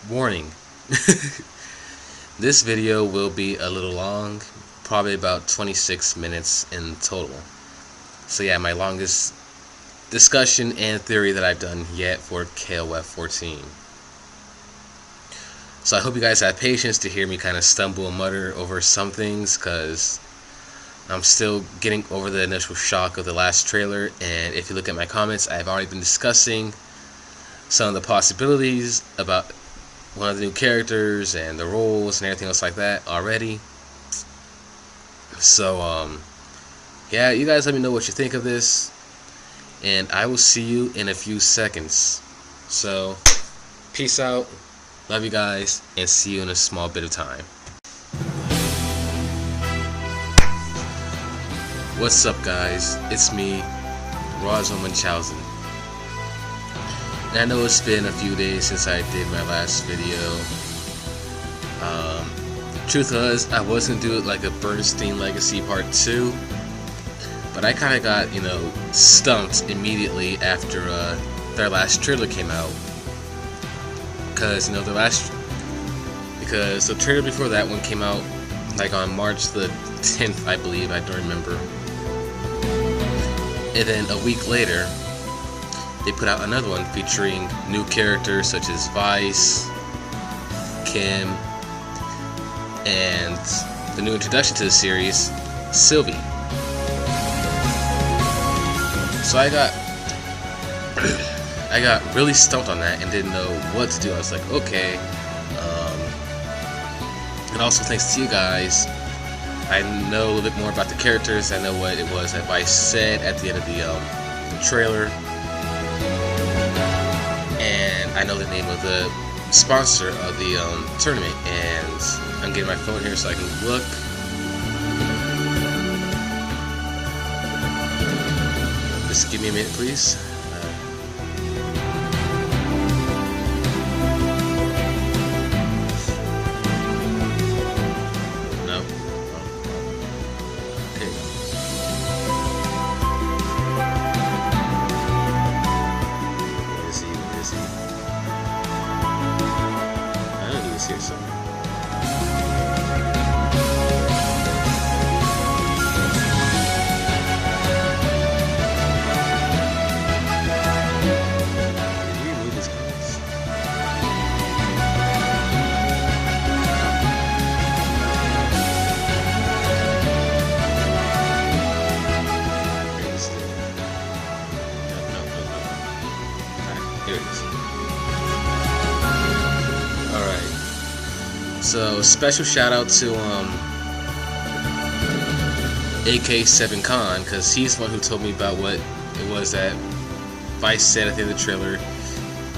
Warning. This video will be a little long, probably about 26 minutes in total. So yeah, my longest discussion and theory that I've done yet for KOF 14. So I hope you guys have patience to hear me kind of stumble and mutter over some things, because I'm still getting over the initial shock of the last trailer. And if you look at my comments, I've already been discussing some of the possibilities about one of the new characters and the roles and everything else like that already. So yeah, you guys let me know what you think of this, and I will see you in a few seconds. So peace out, love you guys, and see you in a small bit of time. What's up, guys? It's me, Roger Munchausen. And I know it's been a few days since I did my last video. Truth was, I was gonna do it like a Bernstein Legacy Part 2, but I kind of got, stumped immediately after their last trailer came out. Because the trailer before that one came out like on March the 10th, I believe. I don't remember. And then a week later, they put out another one featuring new characters such as Vice, Kim, and the new introduction to the series, Sylvie. So I got really stumped on that and didn't know what to do. I was like, okay. And also, thanks to you guys, I know a little bit more about the characters. I know what it was that Vice said at the end of the trailer. And I know the name of the sponsor of the tournament. And I'm getting my phone here so I can look. Just give me a minute, please. No. Okay. Where is he? I know he was here somewhere. Alright, so special shout out to XIV Khan, because he's the one who told me about what it was that Vice said at the end of the trailer.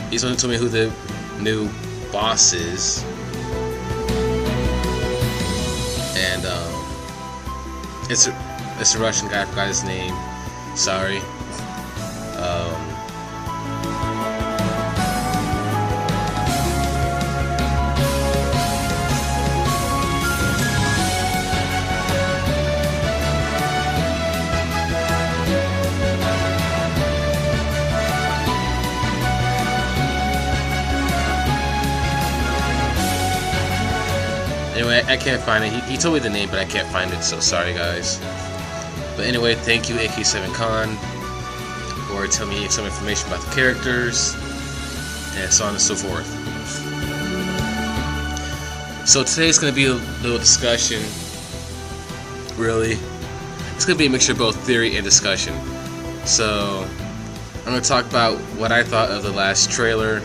He's the one who told me who the new boss is. And it's a Russian guy, I forgot his name. Sorry. Anyway, I can't find it. He told me the name, but I can't find it, so sorry, guys. But anyway, thank you, XIV Khan, for telling me some information about the characters, and so on and so forth. So today's going to be a little discussion, really. It's going to be a mixture of both theory and discussion. So, I'm going to talk about what I thought of the last trailer,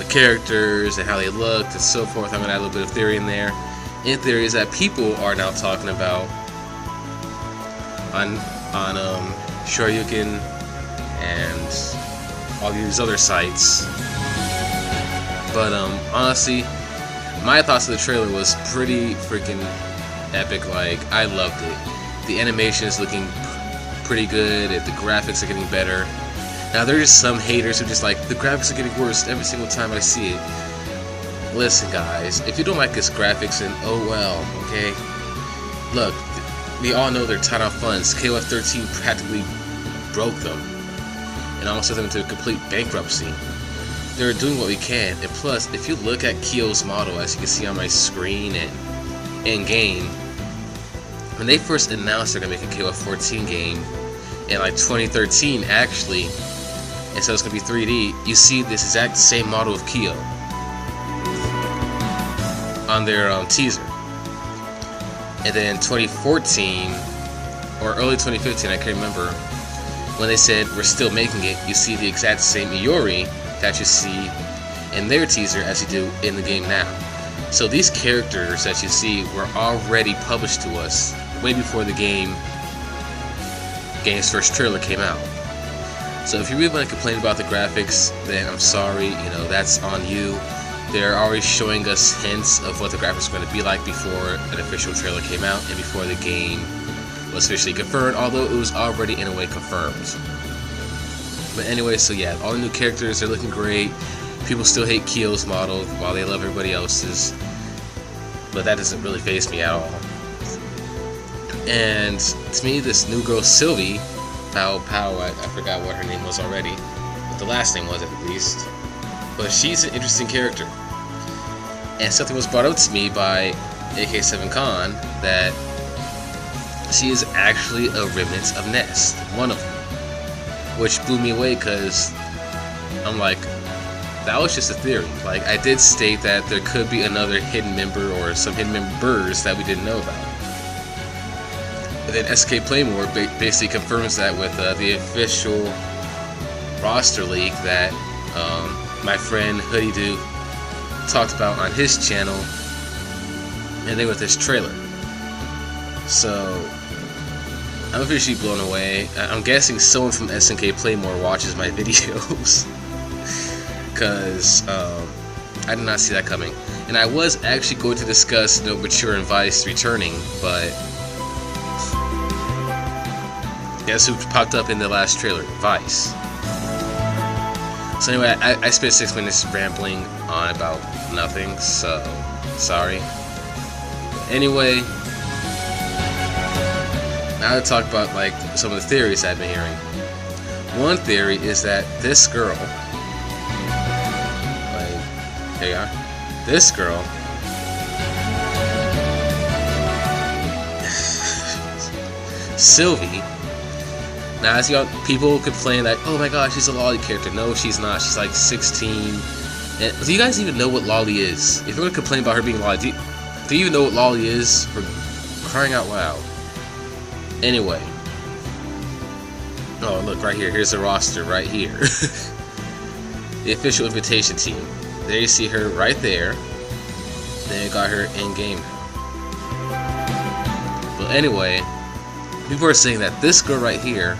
characters and how they looked and so forth. I'm going to add a little bit of theory in there. And theories that people are now talking about on Shoryuken and all these other sites. But honestly, my thoughts of the trailer was pretty freaking epic. Like, I loved it. The animation is looking pretty good. The graphics are getting better. Now, there's some haters who just like, the graphics are getting worse every single time I see it. Listen, guys, if you don't like this graphics, then oh well, okay? Look, we all know they're tight on funds. KOF 13 practically broke them and almost sent them into complete bankruptcy. they're doing what we can. And plus, if you look at Kyo's model, as you can see on my screen and in game, when they first announced they're gonna make a KOF 14 game in like 2013 actually, and so it's gonna be 3D, you see this exact same model of Kyo on their teaser. And then 2014 or early 2015, I can't remember, when they said we're still making it, you see the exact same Iori that you see in their teaser as you do in the game now. So these characters that you see were already published to us way before the game's first trailer came out. So if you really want to complain about the graphics, then I'm sorry, you know, that's on you. They're already showing us hints of what the graphics are going to be like before an official trailer came out and before the game was officially confirmed, although it was already in a way confirmed. But anyway, so yeah, all the new characters, they're looking great. People still hate Kyo's model while they love everybody else's, but that doesn't really faze me at all. And to me, this new girl Sylvie, I forgot what her name was already, what the last name was at least, but she's an interesting character. And something was brought up to me by AK7 Khan that she is actually a remnant of Nest, one of them, which blew me away because I'm like, that was just a theory. Like, I did state that there could be another hidden member or some hidden members that we didn't know about. But then SK Playmore basically confirms that with the official roster leak that my friend Hoodie Dude talked about on his channel, and then with this trailer. So I'm officially blown away. I'm guessing someone from SNK Playmore watches my videos, because I did not see that coming. And I was actually going to discuss No Mature and Vice returning, but guess who popped up in the last trailer? Vice. So anyway, I spent 6 minutes rambling on about nothing, so sorry. Anyway, now to talk about like some of the theories I've been hearing. One theory is that this girl, like, here you are, this girl Sylvie. Now, as you know, people complain that, oh my gosh, she's a Lolly character. No, she's not. She's like 16. And do you guys even know what Lolly is? If you're going to complain about her being Lolly, do you even know what Lolly is? For crying out loud. Anyway. Oh, look, right here. Here's the roster right here. The official invitation team. There you see her right there. Then you got her in-game. But anyway, people are saying that this girl right here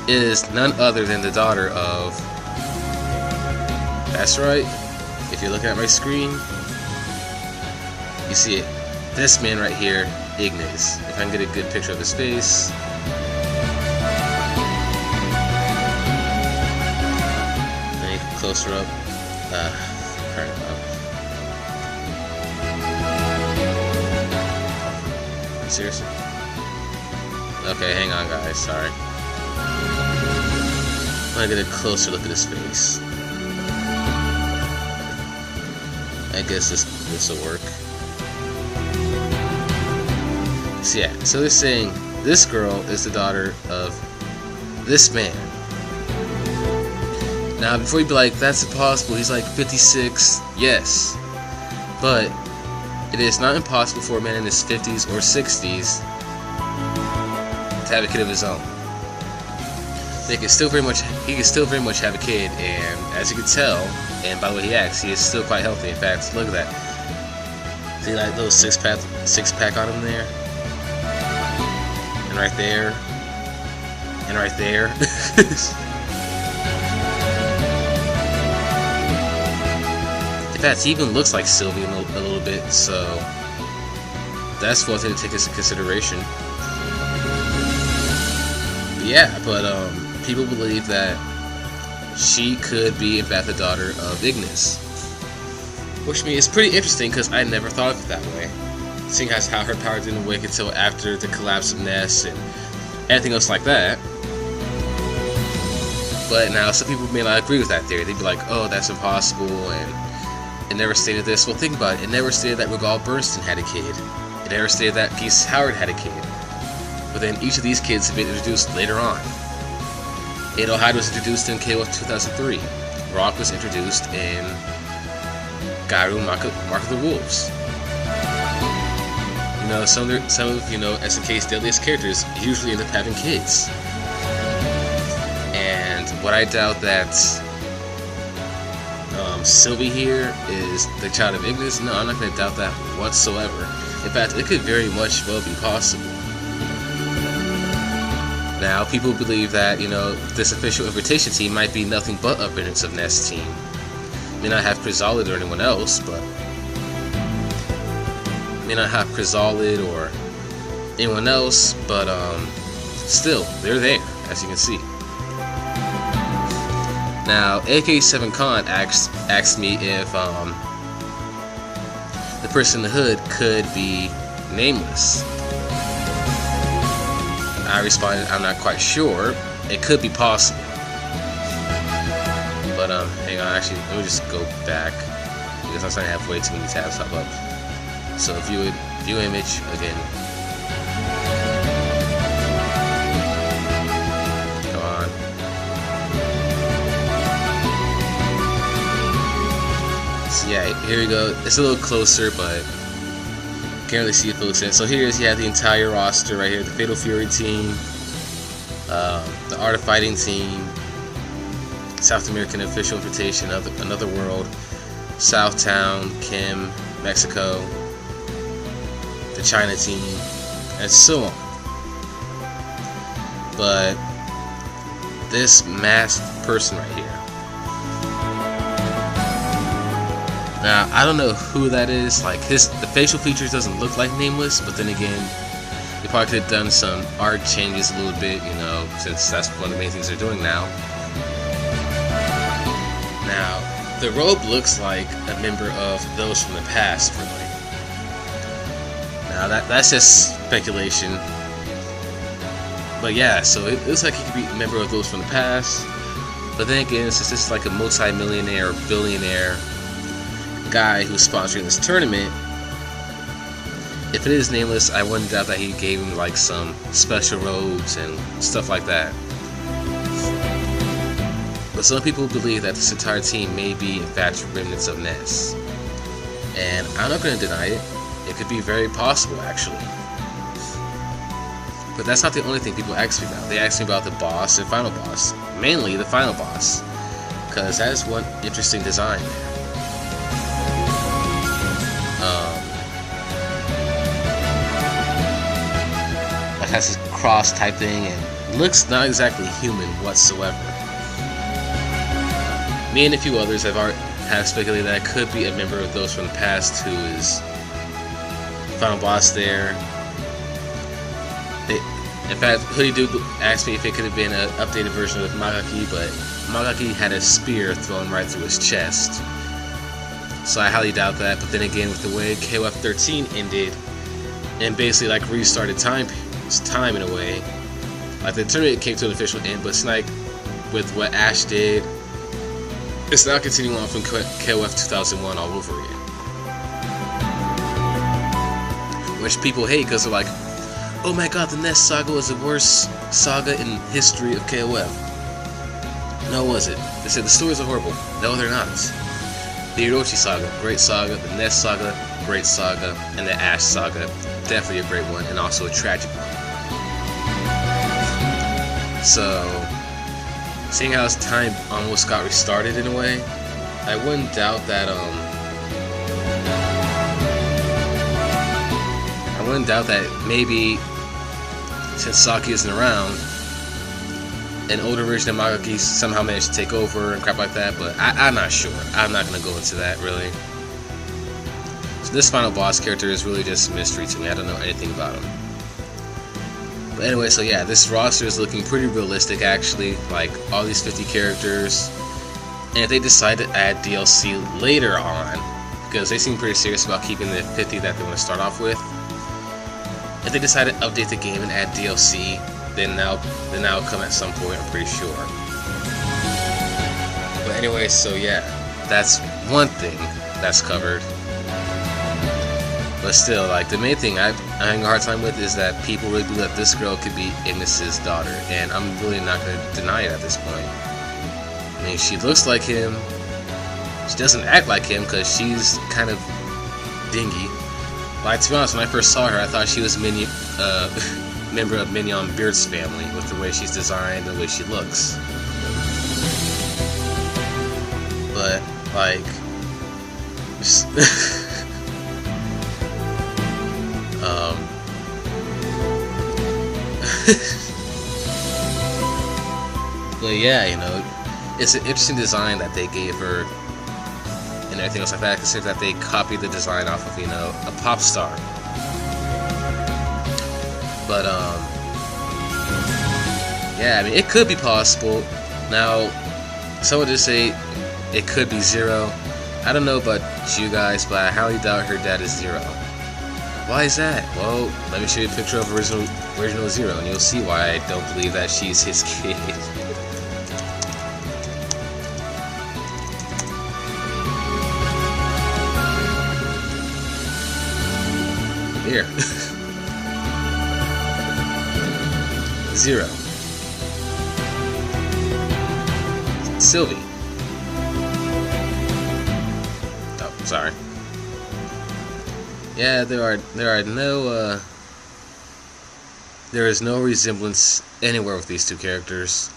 is none other than the daughter of, that's right, if you're looking at my screen, you see it, this man right here, Ignis. If I can get a good picture of his face. Let me closer up. Seriously? Okay, hang on guys, sorry. I want to get a closer look at his face. I guess this will work. So yeah, so they're saying this girl is the daughter of this man. Now before you be like, that's impossible, he's like 56, yes. But it is not impossible for a man in his 50s or 60s to have a kid of his own. He can still very much have a kid, and as you can tell, and by the way he acts, he is still quite healthy. In fact, look at that. See that little six pack on him there? And right there. And right there. In fact, he even looks like Sylvie a little bit, so that's one thing to take into consideration. Yeah, but people believe that she could be in fact the daughter of Ignis, which to me is pretty interesting because I never thought of it that way, seeing as how her power didn't wake until after the collapse of Ness and everything else like that. But now some people may not agree with that theory. They'd be like, oh, that's impossible, and it never stated this. Well, think about it. It never stated that Regal Bernstein had a kid. It never stated that Geese Howard had a kid. But then each of these kids have been introduced later on. Edo Hyde was introduced in KOF 2003. Rock was introduced in Gairu Mark of the Wolves. You know, some of SNK's deadliest characters usually end up having kids. And what I doubt that Sylvie here is the child of Ignis. No, I'm not going to doubt that whatsoever. In fact, it could very much well be possible. Now, people believe that, you know, this official invitation team might be nothing but a Remnants of Ness team. May not have Chrysalid or anyone else, but still, they're there, as you can see. Now, AK7 Khan asked me if the person in the hood could be nameless. I responded, I'm not quite sure. It could be possible. But hang on, actually, let me just go back because I'm starting to have way too many tabs pop up. So view image again. Come on. So yeah, here we go. It's a little closer, but can't really see it fully. So here's the entire roster right here: the Fatal Fury team, the Art of Fighting team, South American Official Invitation, Another World, Southtown, Kim, Mexico, the China team, and so on. But this masked person right here. Now, I don't know who that is. Like, the facial features doesn't look like Nameless, but then again, they probably could have done some art changes a little bit, you know, since that's one of the main things they're doing now. Now, the robe looks like a member of Those from the Past, really. Now, that's just speculation. But yeah, so it looks like he could be a member of Those from the Past. But then again, since this is like a multi-millionaire, billionaire guy who's sponsoring this tournament, if it is Nameless, I wouldn't doubt that he gave him like some special robes and stuff like that. But some people believe that this entire team may be in fact Remnants of Ness, and I'm not going to deny it. It could be very possible, actually. But that's not the only thing people ask me about. They ask me about the boss and final boss, mainly the final boss, because that is one interesting design there. It has this cross type thing and looks not exactly human whatsoever. Me and a few others have speculated that it could be a member of Those from the Past who is final boss there. In fact, Hoodie Dude asked me if it could have been an updated version of Magaki, but Magaki had a spear thrown right through his chest. So I highly doubt that. But then again, with the way KOF 13 ended and basically like restarted time in a way, like the tournament came to an official end, but it's like with what Ash did, it's now continuing on from KOF 2001 all over again, which people hate because they're like, oh my god, the Ness saga was the worst saga in history of KOF. No, was it? They said the stories are horrible. No, they're not. The Orochi saga, great saga. The Ness saga, great saga. And the Ash saga, definitely a great one, and also a tragic one. So, seeing how his time almost got restarted in a way, I wouldn't doubt that maybe since Saki isn't around, an older version of Magaki somehow managed to take over and crap like that, but I'm not sure. I'm not going to go into that, really. So this final boss character is really just a mystery to me. I don't know anything about him. But anyway, so yeah, this roster is looking pretty realistic, actually. Like, all these 50 characters. And if they decide to add DLC later on, because they seem pretty serious about keeping the 50 that they want to start off with, if they decide to update the game and add DLC, then that'll come at some point, I'm pretty sure. Anyway, so yeah, that's one thing that's covered. But still, like, the main thing I'm having a hard time with is that people really believe that this girl could be Ignis's daughter, and I'm really not going to deny it at this point. I mean, she looks like him. She doesn't act like him because she's kind of dingy. Like, to be honest, when I first saw her, I thought she was a member of Mignon Beard's family with the way she's designed and the way she looks. But, like... but yeah, you know, it's an interesting design that they gave her and everything else like that, considering that they copied the design off of, you know, a pop star. But yeah, I mean, it could be possible. Now, someone just say it could be Zero. I don't know about you guys, but I highly doubt her dad is Zero. Why is that? Well, let me show you a picture of original Zero, and you'll see why I don't believe that she's his kid. Here. Zero. Sylvie. Oh, sorry. Yeah, there is no resemblance anywhere with these two characters.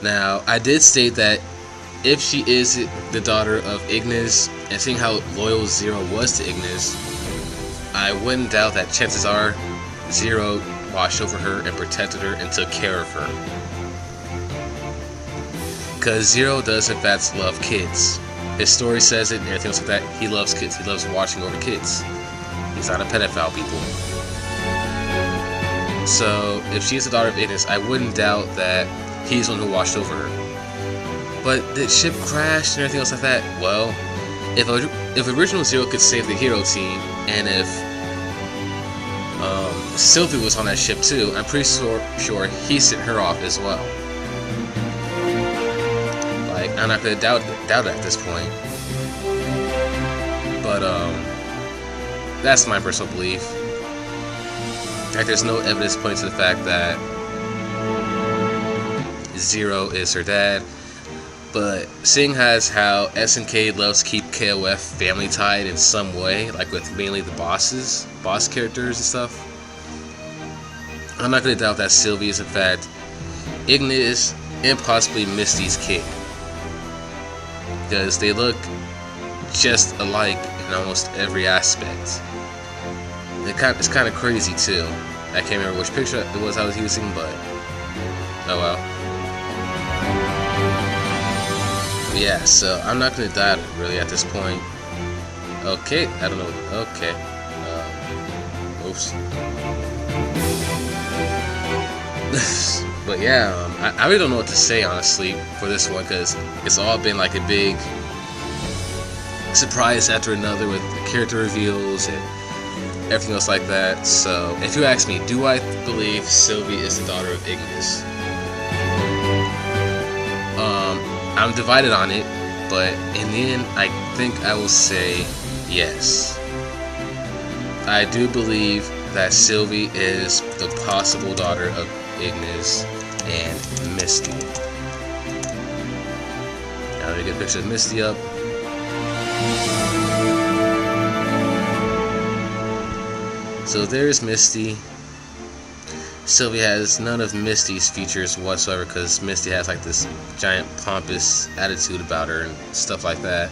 Now, I did state that if she is the daughter of Ignis, and seeing how loyal Zero was to Ignis, I wouldn't doubt that chances are Zero watched over her and protected her and took care of her. Because Zero does in fact love kids. His story says it and everything else like that. He loves kids. He loves watching over kids. He's not a pedophile, people. So, if she's the daughter of Ignis, I wouldn't doubt that he's the one who watched over her. But the ship crashed and everything else like that. Well, if original Zero could save the hero team, and if Sylvie was on that ship too, I'm pretty sure he sent her off as well. Like, I'm not gonna doubt it at this point. But that's my personal belief. Like, there's no evidence pointing to the fact that Zero is her dad. But seeing as how SNK loves to keep KOF family tied in some way, like with mainly the boss characters and stuff, I'm not going to doubt that Sylvie is in fact Ignis and possibly Misty's kid. Because they look just alike in almost every aspect. It's kind of crazy too. I can't remember which picture it was I was using, but oh well. Yeah, so I'm not going to doubt it really at this point. Okay, I don't know. Okay. Oops. But yeah, I really don't know what to say honestly for this one, because it's all been like a big surprise after another with character reveals and everything else like that. So if you ask me, do I believe Sylvie is the daughter of Ignis? I'm divided on it, but in the end, I think I will say yes. I do believe that Sylvie is the possible daughter of Ignis and Misty. Now let me get a picture of Misty up. So there's Misty. Sylvie has none of Misty's features whatsoever, because Misty has like this giant pompous attitude about her and stuff like that.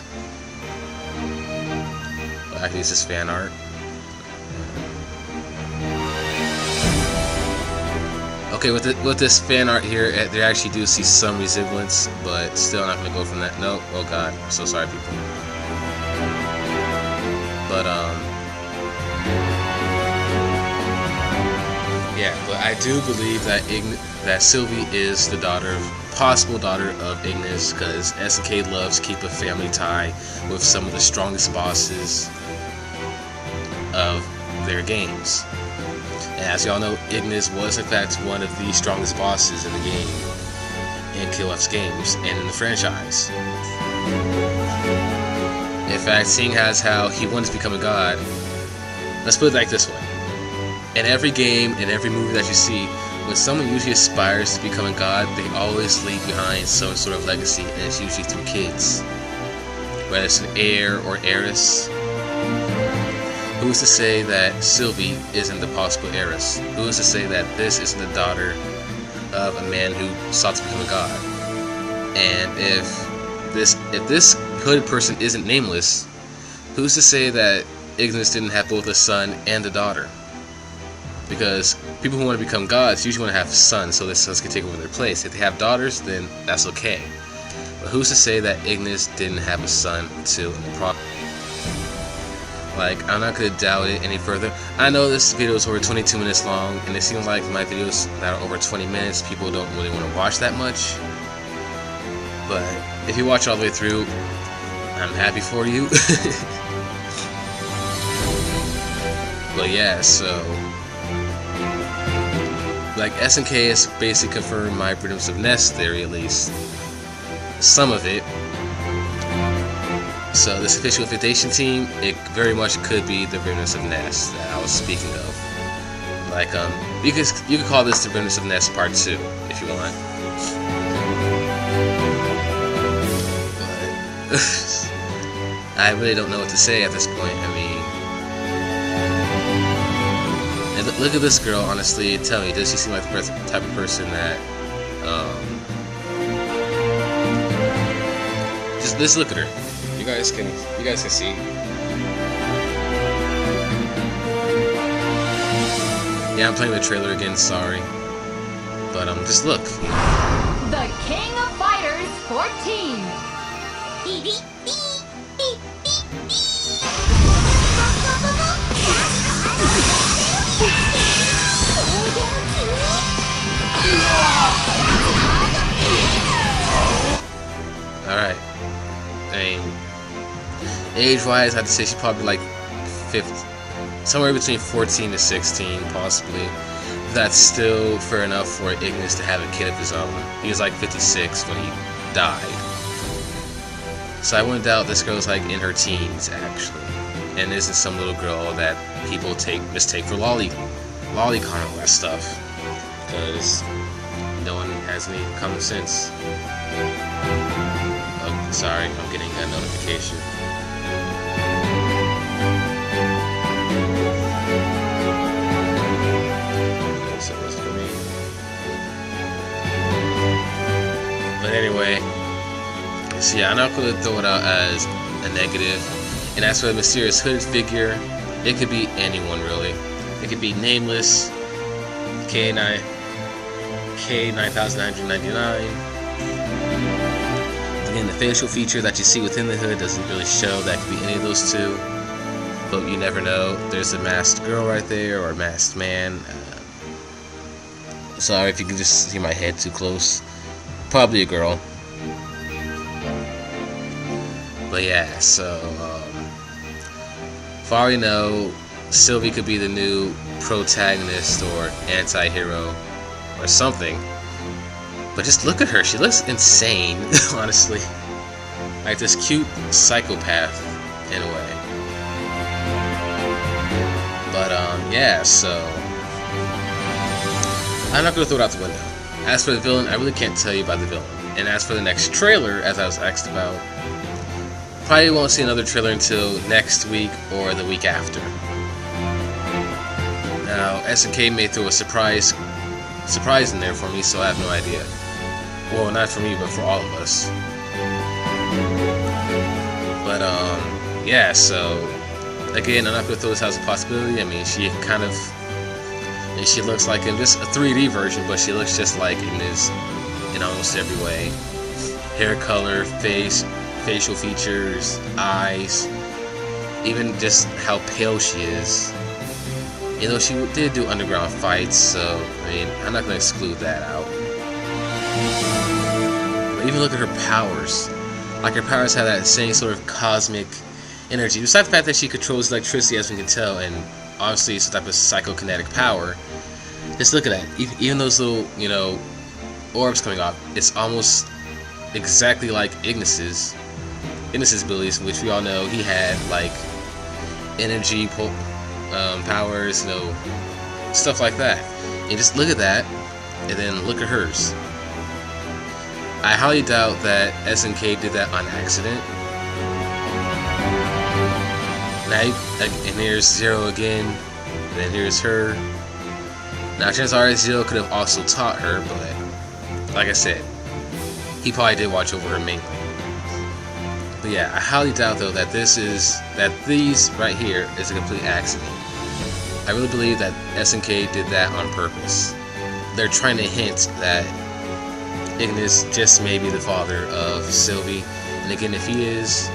Well, actually, this is fan art. Okay, with this fan art here, they actually do see some resemblance, but still not gonna go from that. No, oh god, I'm so sorry, people. But yeah, but I do believe that Sylvie is the possible daughter of Ignis, because SNK loves to keep a family tie with some of the strongest bosses of their games. And as y'all know, Ignis was in fact one of the strongest bosses in the game. in KOF's games and in the franchise. In fact, seeing as how he wanted to become a god, let's put it like this way. In every game, in every movie that you see, when someone usually aspires to become a god, they always leave behind some sort of legacy, and it's usually through kids. Whether it's an heir or heiress. Who's to say that Sylvie isn't the possible heiress? Who's to say that this isn't the daughter of a man who sought to become a god? And if this hooded person isn't nameless, who's to say that Ignis didn't have both a son and a daughter? Because people who want to become gods usually want to have sons, so their sons can take over their place. If they have daughters, then that's okay. But who's to say that Ignis didn't have a son too in the process? Like, I'm not going to doubt it any further. I know this video is over 22 minutes long, and it seems like my videos that are over 20 minutes, people don't really want to watch that much. But if you watch all the way through, I'm happy for you. But yeah, so like SNK has basically confirmed my Remnants of Nest theory, at least some of it. So this official invitation team, it very much could be the Remnants of Nest that I was speaking of. Like you could call this the Remnants of Nest Part 2 if you want. But I really don't know what to say at this point. I mean, and look at this girl, honestly. Tell me, does she seem like the type of person that just look at her. You guys can see. Yeah, I'm playing the trailer again, sorry. But just look. The King of Fighters 14. Alright. I mean, age-wise, I'd say she's probably like 50, somewhere between 14 to 16, possibly. That's still fair enough for Ignis to have a kid of his own. He was like 56 when he died. So I wouldn't doubt this girl's like in her teens, actually. And isn't some little girl that people mistake for lolicon and all that stuff. Because no one has any common sense. Oh, sorry, I'm getting a notification. Okay, so that's for me. But anyway, so yeah, I'm not going to throw it out as a negative. And as for the mysterious hooded figure, it could be anyone really. It could be nameless, K9999. Again, the facial feature that you see within the hood doesn't really show. That could be any of those two, but you never know. There's a masked girl right there, or a masked man. Sorry if you can just see my head too close. Probably a girl. But yeah, so for all you know, Sylvie could be the new protagonist or anti-hero or something. But just look at her, she looks insane, honestly. Like this cute psychopath in a way. But yeah, so I'm not gonna throw it out the window. As for the villain, I really can't tell you about the villain. And as for the next trailer, as I was asked about, probably won't see another trailer until next week or the week after. Now, SNK may throw a surprise in there for me, so I have no idea. Well, not for me, but for all of us. But yeah, so again, I'm not gonna throw this out as a possibility. I mean, she looks like in just a 3D version, but she looks just like Ignis in almost every way. Hair color, facial features, eyes, even just how pale she is. You know, she did do underground fights, so I mean, I'm not gonna exclude that out. But even look at her powers. Like, her powers have that same sort of cosmic energy. Besides the fact that she controls electricity, as we can tell, and obviously some type of psychokinetic power. Just look at that. Even those little, you know, orbs coming off. It's almost exactly like Ignis's abilities, which we all know he had like energy powers, stuff like that. And just look at that, and then look at hers. I highly doubt that SNK did that on accident. And here's Zero again, and then here's her. Now, chances are Zero could have also taught her, but like I said, he probably did watch over her mainly. But yeah, I highly doubt though that these right here is a complete accident. I really believe that SNK did that on purpose. They're trying to hint that Ignis just may be the father of Sylvie, and again, if he is,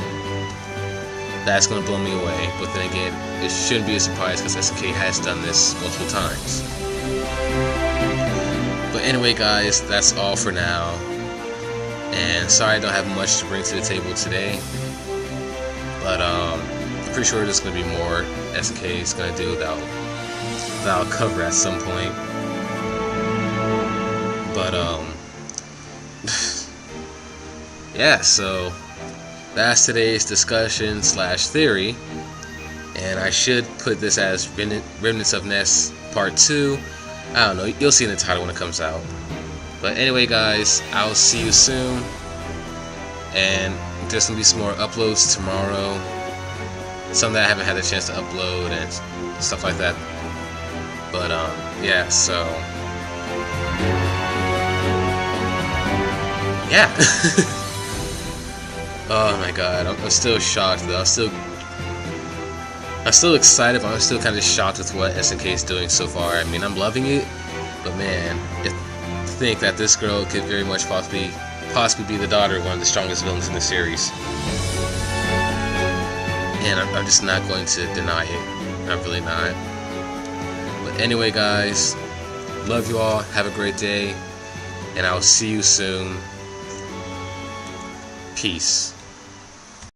that's gonna blow me away. But then again, it shouldn't be a surprise because SNK has done this multiple times. But anyway, guys, that's all for now. And sorry I don't have much to bring to the table today. But I'm pretty sure there's gonna be more SNK is gonna do that I'll cover at some point. But yeah, so that's today's discussion / theory, and I should put this as Remnants of Ness Part 2. I don't know, you'll see in the title when it comes out. But anyway, guys, I'll see you soon, and there's gonna be some more uploads tomorrow. Some that I haven't had a chance to upload and stuff like that. But yeah, so yeah. Oh my god, I'm still shocked though. I'm still excited, but I'm still kind of shocked with what SNK is doing so far. I mean, I'm loving it, but man, to think that this girl could very much possibly be the daughter of one of the strongest villains in the series. And I'm just not going to deny it. I'm really not. But anyway, guys, love you all. Have a great day, and I'll see you soon. Peace.